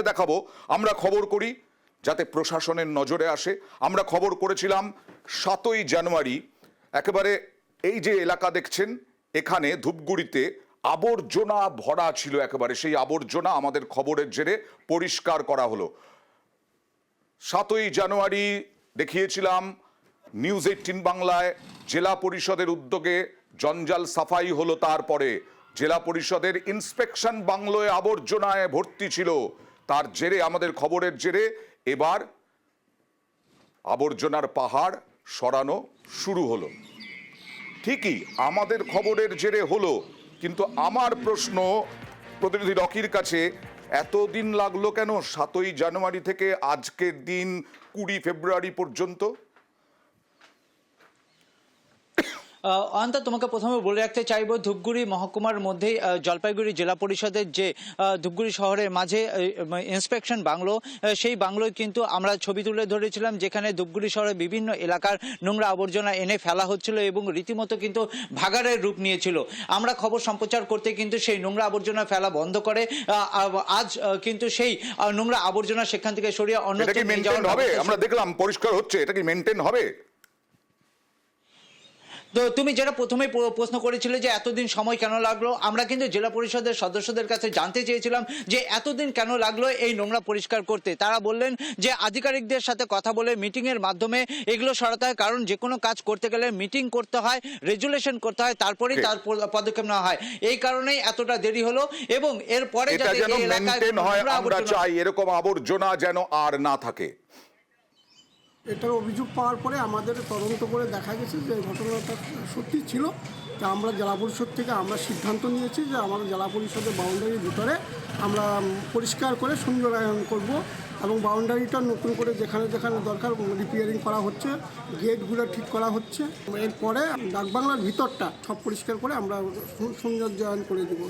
পরিষ্কার দেখাবো। আমরা খবর করি যাতে প্রশাসনের নজরে আসে। আমরা খবর করেছিলাম 7ই জানুয়ারি, একেবারে এই যে এলাকা দেখছেন এখানে ধূপগুড়িতে আবর্জনা ভরা ছিল একেবারে, সেই আবর্জনা আমাদের খবরের জেরে পরিষ্কার করা হলো। 7ই জানুয়ারি দেখিয়েছিলাম নিউজ 18 বাংলায় জেলা পরিষদের উদ্যোগে জঞ্জাল সাফাই হলো। তারপরে জেলা পরিষদের ইন্সপেকশন বাংলোয় আবর্জনায় ভর্তি ছিল। তার জেরে আমাদের খবরের জেরে এবার আবর্জনার পাহাড় সরানো শুরু হলো। ঠিকই আমাদের খবরের জেরে হলো, কিন্তু আমার প্রশ্ন প্রতিনিধি রকির কাছে, এতদিন লাগলো কেন 7ই জানুয়ারি থেকে আজকের দিন 20 ফেব্রুয়ারি পর্যন্ত? অন্ত তোমাকে প্রথমে বলে রাখতে চাইবো, ধূপগুড়ি মহকুমার মধ্যেই জলপাইগুড়ি জেলা পরিষদের যে ধূপগুড়ি শহরের মাঝে ইন্সপেকশন বাংলো, সেই বাংলোয় কিন্তু আমরা ছবি তুলে ধরেছিলাম, যেখানে ধূপগুড়ি শহরের বিভিন্ন এলাকার নোংরা আবর্জনা এনে ফেলা হচ্ছিল এবং রীতিমতো কিন্তু ভাগাড়ের রূপ নিয়েছিল। আমরা খবর সম্প্রচার করতে কিন্তু সেই নোংরা আবর্জনা ফেলা বন্ধ করে আজ কিন্তু সেই নোংরা আবর্জনা সেখান থেকে সরিয়ে অন্যত্র নিয়ে যাওয়া হবে। আমরা দেখলাম পরিষ্কার হচ্ছে, এটা কি মেনটেন হবে? তো তুমি যেটা প্রথমে প্রশ্ন করেছিলে যে এতদিন সময় কেন লাগলো, আমরা কিন্তু জেলা পরিষদের সদস্যদের কাছে জানতে চেয়েছিলাম যে এতদিন কেন লাগলো এই নোংরা পরিষ্কার করতে। তারা বললেন যে আধিকারিকদের সাথে কথা বলে মিটিংয়ের মাধ্যমে এগুলো সরাতে হয়, কারণ যে কোনো কাজ করতে গেলে মিটিং করতে হয়, রেজুলেশন করতে হয়, তারপরেই তার পদক্ষেপ নেওয়া হয়। এই কারণেই এতটা দেরি হলো এবং এরপরে যাতে এই এলাকায় আমরা চাই এরকম আবর্জনা যেন আর না থাকে। এটার অভিযোগ পাওয়ার পরে আমাদের তদন্ত করে দেখা গেছে যে ঘটনাটা সত্যি ছিল। তা আমরা জেলা পরিষদ থেকে আমরা সিদ্ধান্ত নিয়েছি যে আমাদের জেলা পরিষদের বাউন্ডারির ভিতরে আমরা পরিষ্কার করে সুন্দরায়ন করব এবং বাউন্ডারিটা নতুন করে যেখানে যেখানে দরকার রিপেয়ারিং করা হচ্ছে, গেটগুলো ঠিক করা হচ্ছে। এরপরে ডাকবাংলার ভিতরটা সব পরিষ্কার করে আমরা সৌন্দর্যায়ন করে দেবো।